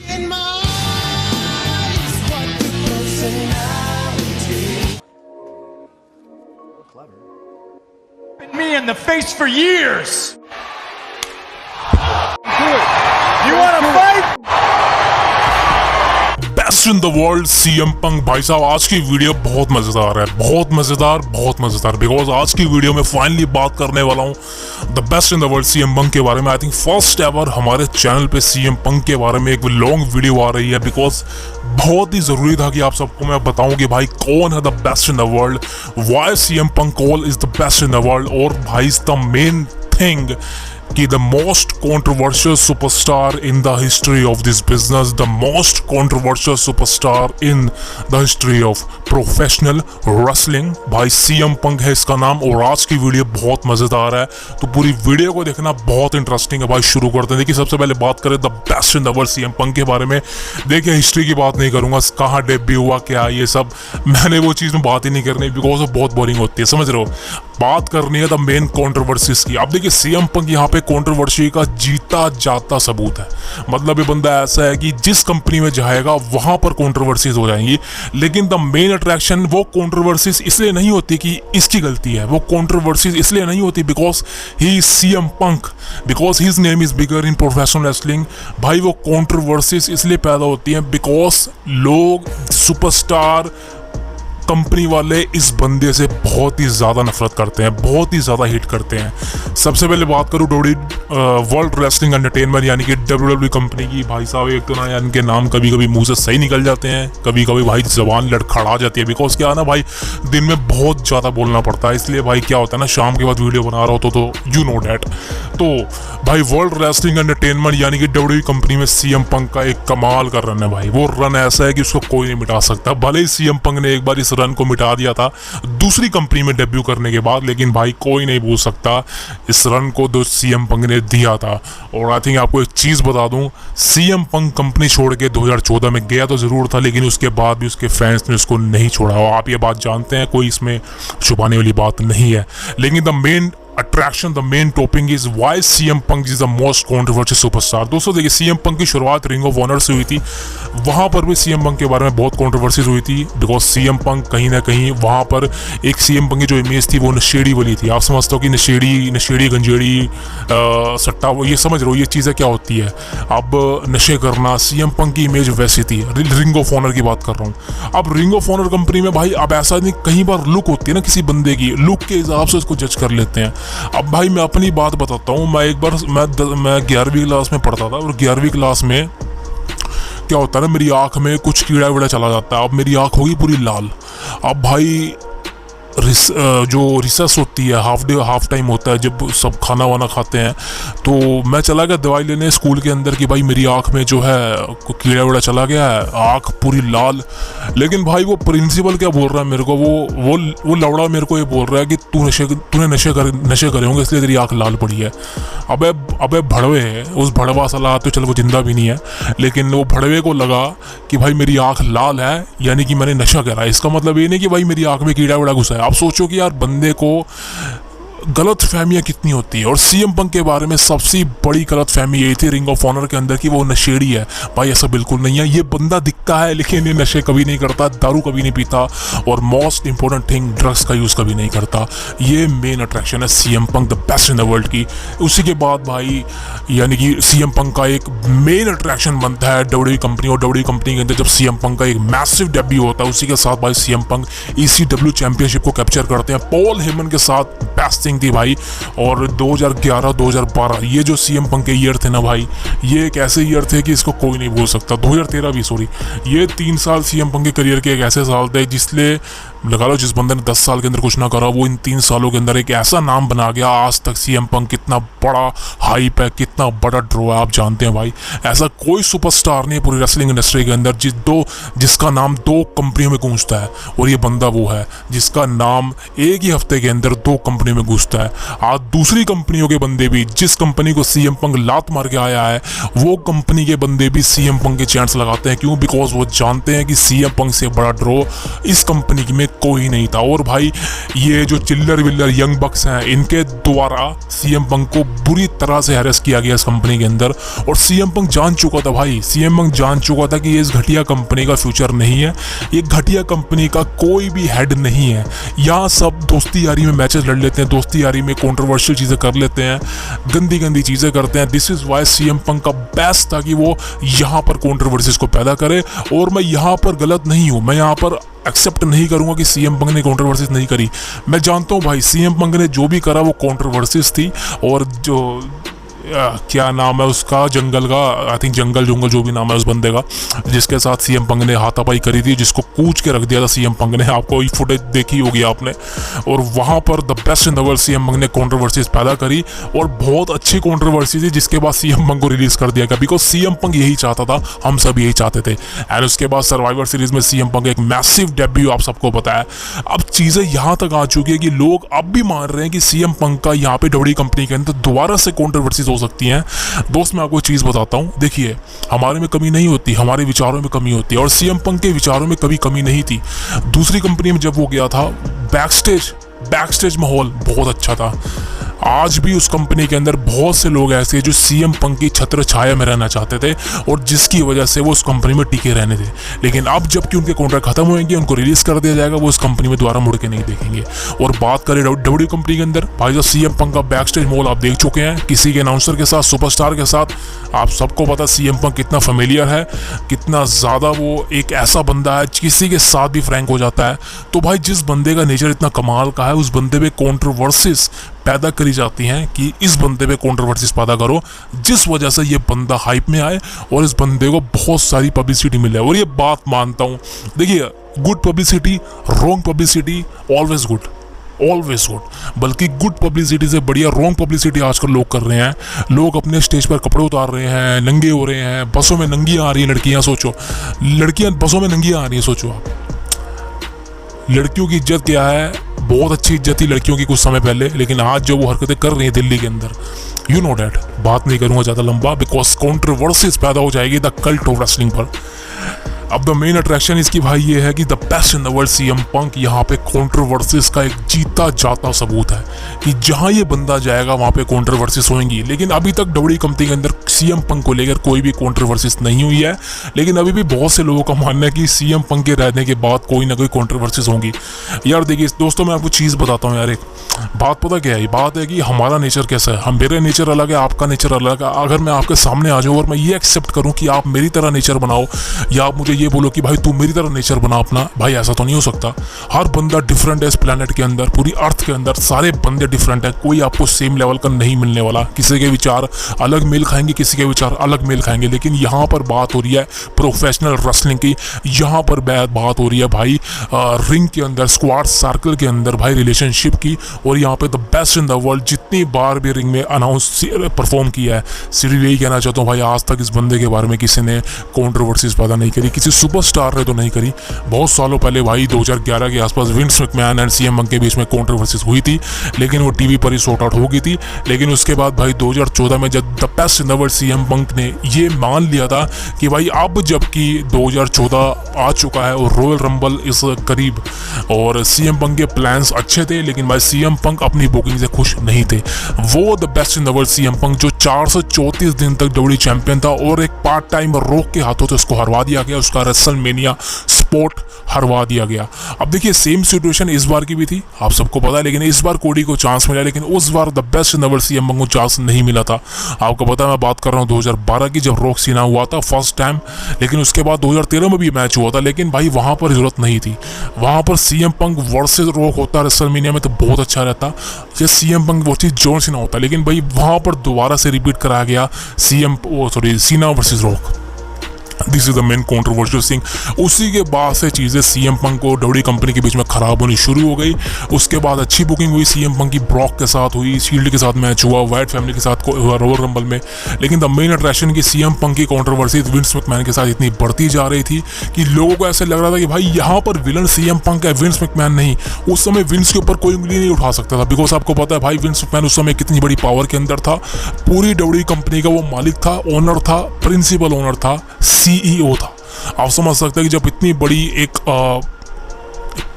In my eyes, what the personality. Been me in the face for years. You want to fight? Best in the world CM पंक। भाई साहब आज की video बहुत मजेदार है, बहुत मजेदार बिकॉज आज की वीडियो में फाइनली बात करने वाला हूँ the best in the world CM पंक के बारे में। आई थिंक फर्स्ट एवर हमारे चैनल पे सीएम पंक के बारे में एक लॉन्ग वीडियो आ रही है बिकॉज बहुत ही जरूरी था कि आप सबको मैं बताऊं कि भाई कौन है the best in the world, why CM Punk call is the best in the world. और भाई इज द मेन थिंग कि the most controversial superstar in the history of this business, the most controversial superstar in the history of professional wrestling, भाई CM Punk है इसका नाम। और आज की वीडियो बहुत मजेदार है तो पूरी वीडियो को देखना बहुत इंटरेस्टिंग है। भाई शुरू करते हैं। देखिए सबसे पहले बात करें the best in the world CM पंक के बारे में। देखिए हिस्ट्री की बात नहीं करूंगा, कहाँ डेब्यू हुआ क्या ये सब मैंने वो चीज़ में बात ही नहीं करनी बिकॉज वो बहुत बोरिंग होती है, समझ रहे हो। बात करनी है द मेन कॉन्ट्रोवर्सीज की। अब देखिए सीएम पंक यहाँ पे कंट्रोवर्सी का जीता जाता सबूत है। मतलब ये बंदा ऐसा है कि जिस कंपनी में जाएगा वहां पर कंट्रोवर्सीज हो जाएंगी, लेकिन द मेन अट्रैक्शन वो कंट्रोवर्सीज इसलिए नहीं होती कि इसकी गलती है, वो कंट्रोवर्सीज इसलिए नहीं होती because he is CM Punk, because his name is bigger in professional wrestling. भाई वो कंट्रोवर्सीज इसलिए पैदा होती हैं बिकॉज लोग सुपरस्टार कंपनी वाले इस बंदे से बहुत ही ज़्यादा नफरत करते हैं, बहुत ही ज़्यादा हिट करते हैं। सबसे पहले बात करूँ वर्ल्ड रेसलिंग एंटरटेनमेंट यानी कि WWE कंपनी की। भाई साहब एक तो ना इनके नाम कभी कभी मुंह से सही निकल जाते हैं, कभी कभी भाई जबान लड़खड़ा जाती है बिकॉज क्या है ना भाई दिन में बहुत ज़्यादा बोलना पड़ता है, इसलिए भाई क्या होता है ना शाम के बाद वीडियो बना रहा हो तो यू नो डैट। तो भाई वर्ल्ड रेसलिंग एंटरटेनमेंट यानी कि WWE कंपनी में सीएम पंक का एक कमाल का रन है भाई। वो रन ऐसा है कि उसको कोई नहीं मिटा सकता। भले ही सीएम पंक ने एक बार इस रन को मिटा दिया था दूसरी कंपनी में डेब्यू करने के बाद, लेकिन भाई कोई नहीं भूल सकता इस रन को जो सीएम पंक ने दिया था। और आई थिंक आपको एक चीज बता दूं, सीएम पंक कंपनी छोड़ के 2014 में गया तो जरूर था, लेकिन उसके बाद भी उसके फैंस ने उसको नहीं छोड़ा। और आप ये बात जानते हैं, कोई इसमें छुपाने वाली बात नहीं है। लेकिन the main attraction, the main topic is why CM Punk is the most controversial superstar. दोस्तों देखिए सीएम पंक की शुरुआत रिंग ऑफ ऑनर से हुई थी, वहां पर भी सीएम पंक के बारे में बहुत कॉन्ट्रोवर्सीज हुई थी बिकॉज सीएम पंक कहीं ना कहीं वहां पर एक सीएम पंक की जो इमेज थी वो नशेड़ी वाली थी। आप समझते हो कि नशेड़ी गंजेड़ी सट्टा, वो ये समझ रहे हो ये चीज़ें क्या होती है। अब नशे करना, सीएम पंक की इमेज वैसी थी। रिंग ऑफ ऑनर की बात कर रहा हूँ। अब रिंग ऑफ ऑनर कंपनी में भाई अब ऐसा नहीं, कहीं बार लुक होती है ना किसी बंदे की, लुक के हिसाब से उसको जज कर लेते हैं। अब भाई मैं अपनी बात बताता हूँ, मैं एक बार मैं 11वीं क्लास में पढ़ता था और 11वीं क्लास में क्या होता है ना मेरी आँख में कुछ कीड़ा वीड़ा चला जाता है। अब मेरी आँख होगी पूरी लाल। अब भाई जो रिसेस होती है, हाफ टाइम होता है जब सब खाना वाना खाते हैं, तो मैं चला गया दवाई लेने स्कूल के अंदर कि भाई मेरी आँख में जो है कीड़ा वीड़ा चला गया है, आँख पूरी लाल। लेकिन भाई वो प्रिंसिपल क्या बोल रहा है मेरे को, वो लौड़ा मेरे को ये बोल रहा है कि तूने नशे करे होंगे इसलिए तेरी आँख लाल पड़ी है। अबे भड़वे है, उस भड़वा साला तो चल वो जिंदा भी नहीं है, लेकिन वो भड़वे को लगा कि भाई मेरी आँख लाल है यानी कि मैंने नशा करा। इसका मतलब ये नहीं कि भाई मेरी आँख में कीड़ा वीड़ा घुसा है। आप सोचो कि यार बंदे को गलत फहमियाँ कितनी होती है। और सीएम पंक के बारे में सबसे बड़ी गलत फहमी यही थी रिंग ऑफ ऑनर के अंदर कि वो नशेड़ी है। भाई ऐसा बिल्कुल नहीं है, ये बंदा दिखता है लेकिन ये नशे कभी नहीं करता, दारू कभी नहीं पीता और मोस्ट इंपॉर्टेंट थिंग ड्रग्स का यूज़ कभी नहीं करता। ये मेन अट्रैक्शन है CM Punk the best in the world की। उसी के बाद भाई यानी कि सीएम पंक का एक मेन अट्रैक्शन बनता है WWE कंपनी। और WWE कंपनी के अंदर जब सीएम पंक का एक मैसिव डेब्यू होता है, उसी के साथ भाई सीएम पंक ECW चैंपियनशिप को कैप्चर करते हैं पॉल हेमन के साथ। बेस्ट थी भाई। और 2011-2012 ये जो सीएम पंक के ईयर थे ना भाई, ये एक ऐसे ईयर थे कि इसको कोई नहीं भूल सकता। 2013 भी सॉरी, ये 3 साल सीएम पंक के करियर के एक ऐसे साल थे जिसलिए लगा लो जिस बंदे ने 10 साल के अंदर कुछ ना करा वो इन 3 सालों के अंदर एक ऐसा नाम बना गया। आज तक सीएम पंक कितना बड़ा हाइप है, कितना बड़ा ड्रॉ है आप जानते हैं भाई। ऐसा कोई सुपरस्टार नहीं है पूरी रेसलिंग इंडस्ट्री के अंदर जिसका नाम 2 कंपनियों में गूंजता है, और ये बंदा वो है जिसका नाम एक ही हफ्ते के अंदर 2 कंपनी में गूंजता है। आज दूसरी कंपनियों के बंदे भी, जिस कंपनी को सीएम पंक लात मार के आया है, वो कंपनी के बंदे भी सीएम पंक के चैंट्स लगाते हैं। क्यों? बिकॉज वो जानते हैं कि सीएम पंक से बड़ा ड्रॉ इस कंपनी में कोई नहीं था। और भाई ये जो चिल्लर विल्लर यंग बक्स हैं, इनके द्वारा सीएम पंक को बुरी तरह से हैरेस किया गया इस कंपनी के अंदर। और सीएम पंक जान चुका था भाई, सीएम पंक जान चुका था कि ये इस घटिया कंपनी का फ्यूचर नहीं है, ये घटिया कंपनी का कोई भी हेड नहीं है। यहाँ सब दोस्ती यारी में मैचेस लड़ लेते हैं, दोस्ती यारी में कंट्रोवर्शियल चीज़ें कर लेते हैं, गंदी गंदी चीज़ें करते हैं। This is why CM Punk का बेस्ट था कि वो यहाँ पर कंट्रोवर्सीज को पैदा करे। और मैं यहाँ पर गलत नहीं हूँ, मैं यहाँ पर एक्सेप्ट नहीं करूंगा कि सीएम पंक ने कंट्रोवर्सीज नहीं करी। मैं जानता हूँ भाई सीएम पंक ने जो भी करा वो कंट्रोवर्सीज थी। और जो क्या नाम है उसका, जंगल का, आई थिंक जंगल जो भी नाम है उस बंदे का, जिसके साथ सीएम पंक ने हाथापाई करी थी, जिसको कूच के रख दिया था सीएम पंक ने, आपको ये फुटेज देखी होगी आपने। और वहाँ पर the best in the world CM पंक ने कंट्रोवर्सीज पैदा करी और बहुत अच्छी कंट्रोवर्सी थी, जिसके बाद सीएम पंक को रिलीज कर दिया गया बिकॉज सीएम पंक यही चाहता था, हम सब यही चाहते थे। एंड उसके बाद सर्वाइवर सीरीज में सीएम पंक एक मैसिव डेब्यू, आप सबको पता है। अब चीज़ें यहाँ तक आ चुकी है कि लोग अब भी मान रहे हैं कि सीएम पंक का यहाँ पे डब्ल्यूडब्ल्यूई कंपनी के अंदर दोबारा से कंट्रोवर्सीज हो सकती हैं। दोस्त मैं आपको एक चीज़ बताता हूँ, देखिए हमारे में कमी नहीं होती, हमारे विचारों में कमी होती है। और सीएम पंक के विचारों में कभी कमी नहीं थी। दूसरी कंपनी में जब वो गया था, बैकस्टेज माहौल बहुत अच्छा था। आज भी उस कंपनी के अंदर बहुत से लोग ऐसे हैं जो सीएम पंक की छत्र छाया में रहना चाहते थे और जिसकी वजह से वो उस कंपनी में टिके रहने थे। लेकिन अब जबकि उनके कॉन्ट्रैक्ट खत्म होंगे, उनको रिलीज कर दिया जाएगा, वो उस कंपनी में दोबारा मुड़ के नहीं देखेंगे। और बात करें डब्ल्यूडब्ल्यूई कंपनी के अंदर, भाई जो सीएम पंक का बैकस्टेज माहौल आप देख चुके हैं, किसी के अनाउंसर के साथ, सुपरस्टार के साथ। आप सबको पता सीएम पंक कितना फेमिलियर है, कितना ज़्यादा वो एक ऐसा बंदा है किसी के साथ भी फ्रैंक हो जाता है। तो भाई जिस बंदे का नेचर इतना कमाल का है, उस बंदे पे कंट्रोवर्सीज पैदा करी जाती हैं कि इस बंदे पे कंट्रोवर्सीज पैदा करो, जिस वजह से ये बंदा हाइप में आए और इस बंदे को बहुत सारी पब्लिसिटी मिले। और ये बात मानता हूँ, देखिए good publicity, wrong publicity always good, always good. बल्कि गुड पब्लिसिटी से बढ़िया रॉन्ग पब्लिसिटी आजकल लोग कर रहे हैं। लोग अपने स्टेज पर कपड़े उतार रहे हैं, नंगे हो रहे हैं, बसों में नंगियाँ आ रही हैं लड़कियाँ। सोचो, लड़कियाँ बसों में नंगियाँ आ रही हैं, सोचो आप। लड़कियों की इज्जत क्या है, बहुत अच्छी इज्जत थी लड़कियों की कुछ समय पहले, लेकिन आज जो वो हरकतें कर रही हैं दिल्ली के अंदर, यू नो डैट। बात नहीं करूँगा ज़्यादा लंबा बिकॉज कंट्रोवर्सीज पैदा हो जाएगी द कल्ट ऑफ रेसलिंग पर। अब द मेन अट्रैक्शन इसकी भाई ये है कि the best in the world CM पंक यहाँ पे कंट्रोवर्सीज का एक जीता जाता सबूत है कि जहाँ ये बंदा जाएगा वहाँ पे कंट्रोवर्सीज होंगी। लेकिन अभी तक डब्ल्यूडब्ल्यूई कंपनी के अंदर सीएम पंक को लेकर कोई भी कंट्रोवर्सीज नहीं हुई है। लेकिन अभी भी बहुत से लोगों का मानना है कि सीएम पंक के रहने के बाद कोई ना कोई कंट्रोवर्सीज होंगी। यार देखिए दोस्तों, मैं आपको चीज़ बताता हूँ यार, एक बात पता क्या है, बात है कि हमारा नेचर कैसा है। मेरा नेचर अलग है, आपका नेचर अलग है। अगर मैं आपके सामने आ जाऊँ और मैं ये एक्सेप्ट करूँ कि आप मेरी तरह नेचर बनाओ, या आप मुझे ये बोलो कि भाई तू मेरी तरह नेचर बना अपना, भाई ऐसा तो नहीं हो सकता। हर बंदा डिफरेंट है इस प्लेनेट के अंदर, पूरी अर्थ के अंदर सारे बंदे डिफरेंट है। कोई आपको सेम लेवल का नहीं मिलने वाला। किसी के विचार अलग मेल खाएंगे, किसी के विचार अलग मेल खाएंगे। लेकिन यहाँ पर बात हो रही है प्रोफेशनल रेसलिंग की, यहाँ पर बात हो रही है भाई रिंग के अंदर, स्क्वाड सर्कल के अंदर भाई रिलेशनशिप की। और यहाँ पे the best in the world जितनी बार भी रिंग में अनाउंस परफॉर्म किया है, सिर्फ यही कहना चाहता हूँ भाई, आज तक इस बंदे के बारे में किसी ने कंट्रोवर्सीज पैदा नहीं करी, किसी सुपरस्टार ने तो नहीं करी। बहुत सालों पहले भाई 2011 के आसपास Vince McMahon and CM Punk के बीच में कंट्रोवर्सीज हुई थी, लेकिन वो टीवी पर ही सॉर्ट आउट हो गई थी। लेकिन उसके बाद भाई 2014 में जब the best in the world CM पंक ने ये मान लिया था कि भाई अब जबकि 2014 आ चुका है और रॉयल रंबल इस करीब, और सीएम पंक के प्लान्स अच्छे थे, लेकिन भाई सीएम पंक अपनी बुकिंग से खुश नहीं थे। वो the best in the world CM पंक जो 434 दिन तक डब्ल्यूडब्ल्यूई चैंपियन था और एक पार्ट टाइम रॉक के हाथों से उसको हरवा दिया गया, उसका रेसलमेनिया स्पॉट हरवा दिया गया। अब देखिए सेम सिचुएशन इस बार की भी थी, आप सबको पता है। लेकिन इस बार कोडी को चांस मिला, लेकिन उस बार the best in the world CM Punk को चांस नहीं मिला था। आपको पता है मैं बात कर रहा हूँ 2012 की, जब रॉक सीना हुआ था फर्स्ट टाइम। लेकिन उसके बाद 2013 में भी मैच हुआ था, लेकिन भाई वहाँ पर जरूरत नहीं थी। वहाँ पर सीएम पंक वर्सेस रॉक होता रेसलमेनिया में तो बहुत अच्छा रहता, या CM Punk versus John Cena होता। लेकिन भाई वहाँ पर दोबारा से रिपीट कराया गया Cena versus rock. This is the main controversial thing. उसी के बाद से चीज़ें सीएम पंक को डब्ल्यूडब्ल्यूई कंपनी के बीच में खराब होनी शुरू हो गई। उसके बाद अच्छी बुकिंग हुई सीएम पंक की, ब्रॉक के साथ हुई, शील्ड के साथ मैच हुआ, वाइट फैमिली के साथ हुआ रॉयल रंबल में। लेकिन द मेन अट्रैक्शन की सीएम पंक की कंट्रोवर्सी विंस मैकमैन के साथ इतनी बढ़ती जा रही थी कि लोगों को ऐसे लग रहा था कि भाई यहाँ पर विलन सीएम पंक है, विंस मैकमैन नहीं। उस समय विंस के ऊपर कोई उंगली नहीं उठा सकता था, बिकॉज आपको पता है भाई विंस मैकमैन उस समय कितनी बड़ी पावर के अंदर था। पूरी डब्ल्यूडब्ल्यूई कंपनी का वो मालिक था, ओनर था, प्रिंसिपल ओनर था, सीईओ था। आप समझ सकते हैं कि जब इतनी बड़ी एक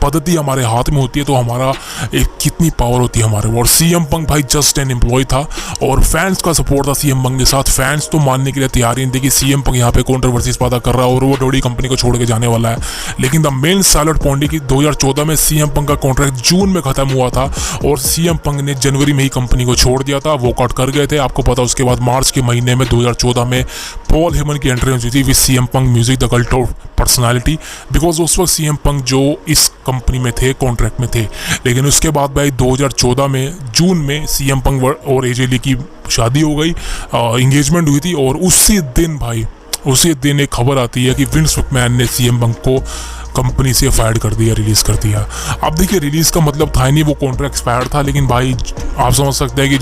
पद्धति हमारे हाथ में होती है तो हमारा एक कितनी पावर होती है हमारे। और सीएम पंक भाई जस्ट एन एम्प्लॉय था और फैंस का सपोर्ट था सीएम पंक के साथ। फैंस तो मानने के लिए तैयार ही नहीं थे कि सीएम पंक यहाँ पे कंट्रोवर्सीज पैदा कर रहा है और वो डब्ल्यूडब्ल्यूई कंपनी को छोड़ के जाने वाला है। लेकिन द मेन सैलड पॉइंट की 2014 में सीएम पंक का कॉन्ट्रैक्ट जून में खत्म हुआ था और सीएम पंक ने जनवरी में ही कंपनी को छोड़ दिया था, वॉकआउट कर गए थे। आपको पता उसके बाद मार्च के महीने में 2014 में पॉल हेमन की एंट्री हुई थी with CM Punk music the cult of personality, because उस वक्त सीएम पंक जो इस कंपनी में थे, कॉन्ट्रैक्ट में थे। लेकिन उसके बाद भाई 2014 में जून में सीएम पंक और एजे ली की शादी हो गई, एंगेजमेंट हुई थी और उसी दिन एक खबर आती है कि विंस मैकमैन ने सीएम पंक को कंपनी से फायर कर दिया, रिलीज कर दिया। अब देखिए रिलीज का मतलब था नहीं, वो कॉन्ट्रैक्ट एक्सपायर था, लेकिन भाई आप समझ सकते हैं कि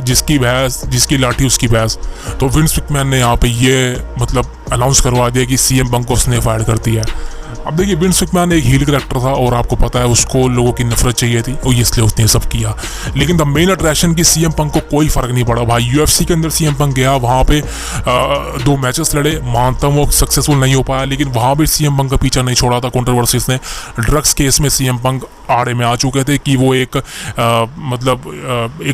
जिसकी भैंस, जिसकी लाठी उसकी भैंस। तो विंस मैकमैन ने यहाँ पे ये मतलब अनाउंस करवा दिया कि सीएम पंक को उसने फायर कर दिया। अब देखिए विंस मैकमैन एक हील कैरेक्टर था और आपको पता है उसको लोगों की नफरत चाहिए थी और इसलिए उसने सब किया। लेकिन द मेन अट्रैक्शन की सीएम पंक को कोई फर्क नहीं पड़ा भाई। यूएफसी के अंदर सीएम पंक गया, वहाँ पे 2 मैचेस लड़े, मानता हूँ वो सक्सेसफुल नहीं हो पाया, लेकिन वहाँ भी सीएम पंक का पीछा नहीं छोड़ा था कंट्रोवर्सीज ने। ड्रग्स केस में सीएम पंक आड़े में आ चुके थे कि वो एक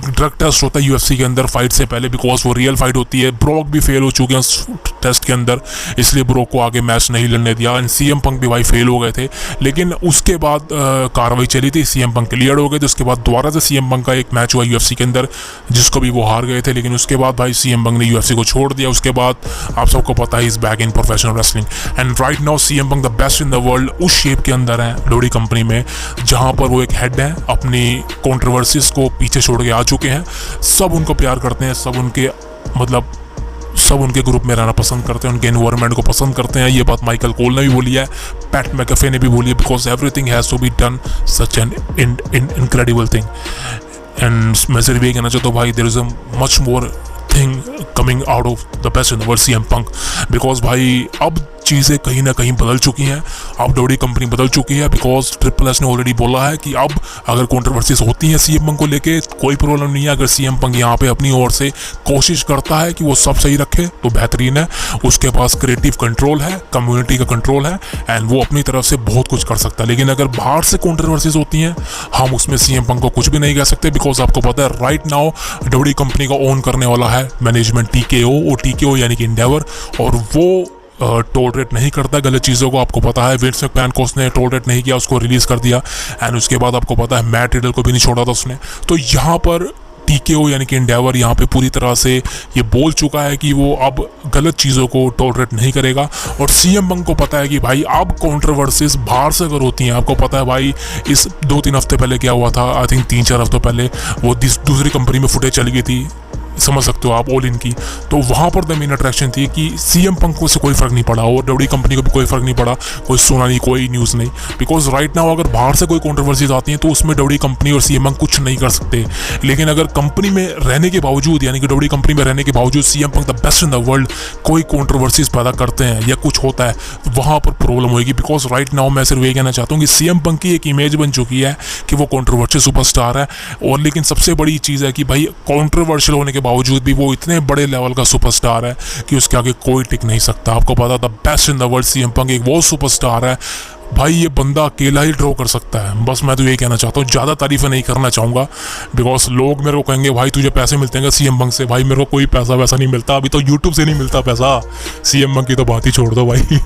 ड्रग टेस्ट होता है यूएफसी के अंदर फाइट से पहले, बिकॉज वो रियल फाइट होती है। ब्रॉक भी फेल हो चुके हैं उस टेस्ट के अंदर, इसलिए ब्रॉक को आगे मैच नहीं लड़ने दिया। सीएम पंक भी भाई फेल हो गए थे, लेकिन उसके बाद कार्रवाई चली थी, सीएम पंक क्लियर हो गए थे। उसके बाद दोबारा से सीएम पंक का एक मैच हुआ यूएफसी के अंदर जिसको भी वो हार गए थे, लेकिन उसके बाद भाई सीएम पंक ने यूएफसी को छोड़ दिया। उसके बाद आप सबको पता है is back in professional wrestling and right now CM punk the best in the world उस शेप के अंदर है डब्ल्यूडब्ल्यूई कंपनी में, जहां पर वो एक हेड है, अपनी कंट्रोवर्सीज को पीछे छोड़ के आ चुके हैं। सब उनको प्यार करते हैं, सब उनके ग्रुप में रहना पसंद करते हैं, उनके एनवायरनमेंट को पसंद करते हैं। ये बात माइकल कोल ने भी बोली है, पैट मैकअफे ने भी बोली है, because everything has to be done such an incredible thing. And मैं सिर्फ ये कहना चाहता हूँ भाई there is a much more thing coming out of the best in the world CM Punk, because भाई अब चीज़ें कहीं ना कहीं बदल चुकी हैं, अब डब्ल्यूडब्ल्यूई कंपनी बदल चुकी है। बिकॉज ट्रिपल एच ने ऑलरेडी बोला है कि अब अगर कंट्रोवर्सीज होती हैं सीएम पंक को लेके कोई प्रॉब्लम नहीं है, अगर सीएम पंक यहाँ पे अपनी ओर से कोशिश करता है कि वो सब सही रखे तो बेहतरीन है। उसके पास क्रिएटिव कंट्रोल है, कम्युनिटी का कंट्रोल है एंड वो अपनी तरफ से बहुत कुछ कर सकता है। लेकिन अगर बाहर से कंट्रोवर्सीज होती हैं हम उसमें सीएम पंक को कुछ भी नहीं कह सकते, बिकॉज आपको पता है राइट नाउ डब्ल्यूडब्ल्यूई कंपनी को ओन करने वाला है मैनेजमेंट टीकेओ यानी कि एंडेवर, और वो टॉलरेट नहीं करता गलत चीज़ों को। आपको पता है विंस मैकमैन को उसने टॉलरेट नहीं किया, उसको रिलीज़ कर दिया एंड उसके बाद आपको पता है मैट रिडल को भी नहीं छोड़ा था उसने। तो यहाँ पर टीकेओ यानी कि एंडेवर यहाँ पे पूरी तरह से ये बोल चुका है कि वो अब गलत चीज़ों को टॉलरेट नहीं करेगा। और सीएम पंक को पता है कि भाई अब कंट्रोवर्सीज बाहर से अगर होती हैं, आपको पता है भाई इस 2-3 हफ्ते पहले क्या हुआ था, आई थिंक 3-4 हफ्तों पहले वो दूसरी कंपनी में फुटेज चली गई थी, समझ सकते हो आप, ऑल इन की। तो वहाँ पर द मेन अट्रैक्शन थी कि सीएम पंक को से कोई फर्क नहीं पड़ा और डब्ल्यूडब्ल्यूई कंपनी को भी कोई फर्क नहीं पड़ा, कोई सुना नहीं, कोई न्यूज़ नहीं। बिकॉज राइट नाउ अगर बाहर से कोई कंट्रोवर्सीज आती हैं तो उसमें डब्ल्यूडब्ल्यूई कंपनी और सीएम पंक कुछ नहीं कर सकते। लेकिन अगर कंपनी में रहने के बावजूद, यानी कि डब्ल्यूडब्ल्यूई कंपनी में रहने के बावजूद CM Punk the best in the world कोई कंट्रोवर्सीज पैदा करते हैं या कुछ होता है, तो वहाँ पर प्रॉब्लम होगी। बिकॉज राइट नाउ मैं सिर्फ ये कहना चाहता हूँ कि सीएम पंक की एक इमेज बन चुकी है कि वो कंट्रोवर्शियल सुपरस्टार है। और लेकिन सबसे बड़ी चीज़ है कि भाई कंट्रोवर्शियल होने के बावजूद भी वो इतने बड़े लेवल का सुपरस्टार है कि उसके आगे कोई टिक नहीं सकता। आपको पता the best in the world CM पंक एक वो सुपरस्टार है भाई, ये बंदा अकेला ही ड्रॉ कर सकता है। बस मैं तो यही कहना चाहता हूँ, ज़्यादा तारीफें नहीं करना चाहूँगा बिकॉज लोग मेरे को कहेंगे भाई तुझे पैसे मिलते हैं सीएम पंक से। भाई मेरे को कोई पैसा वैसा नहीं मिलता, अभी तो यूट्यूब से नहीं मिलता पैसा। सीएम पंक की तो बात ही छोड़ दो भाई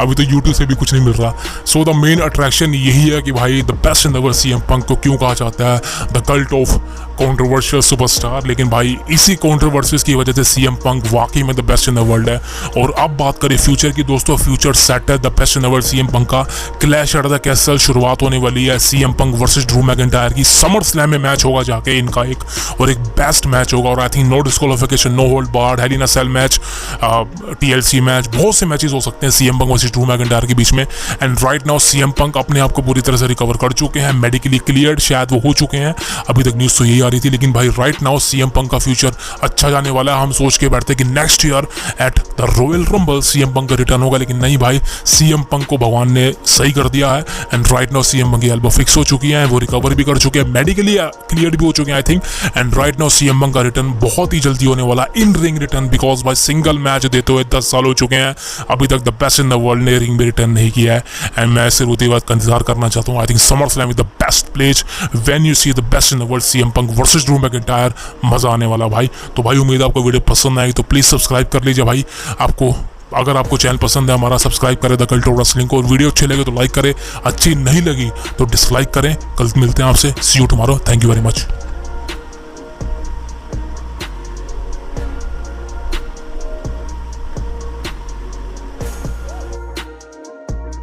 अभी तो यूट्यूब से भी कुछ नहीं मिल रहा। सो द मेन अट्रैक्शन यही है कि भाई the best in the world CM Punk को क्यों कहा जाता है the cult of controversial superstar. लेकिन भाई इसी कंट्रोवर्सीज की वजह से सीएम पंक वाकई में the best in the world है। और अब बात करें फ्यूचर की दोस्तों, फ्यूचर सेट है the best in the world CM पंक का। क्लैश एट द कैसल शुरुआत होने वाली है, CM Punk versus Drew McIntyre की। समर स्लैम में मैच होगा जाके इनका एक, और एक बेस्ट मैच होगा। और I think no disqualification, no hold barred, hell in a cell match, TLC match, बहुत से मैचेस हो सकते हैं CM Punk versus Drew McIntyre के बीच में। And right now CM Punk अपने आप को पूरी तरह से रिकवर कर चुके हैं, मेडिकली क्लियर्ड शायद वो हो चुके हैं, अभी तक न्यूज़ तो यही आ रही थी। लेकिन भाई राइट नाउ सीएम पंक का फ्यूचर अच्छा जाने वाला है। हम सोच के बैठते कि next year at the royal rumble CM Punk का रिटर्न होगा, लेकिन नहीं भाई, सीएम पंक को भगवान ने सही कर दिया है। एंड राइट नाउ सीएम पंक की एल्बो फिक्स हो चुकी है, वो रिकवर भी कर चुके हैं, मेडिकली क्लियर भी हो चुके हैं I think. And right now CM पंक का रिटर्न बहुत ही जल्दी होने वाला, इन रिंग रिटर्न, बिकॉज भाई सिंगल मैच देते हुए 10 साल हो चुके हैं, अभी तक the best in the world ने रिंग में रिटर्न नहीं किया है। एंड मैं सिर्फ उसी बात का इंतजार करना चाहता हूँ। I think summer slam is the best place when you see the best in the world, CM Punk versus Drew McIntyre, मजा आने वाला भाई। तो भाई उम्मीद है आपको वीडियो पसंद आएगी, तो प्लीज सब्सक्राइब कर लीजिए भाई। अगर आपको चैनल पसंद है हमारा, सब्सक्राइब करें द कल्ट ऑफ रेसलिंग को, और वीडियो अच्छी लगे तो लाइक करें, अच्छी नहीं लगी तो डिसलाइक करें। कल मिलते हैं आपसे, see you tomorrow, thank you very much.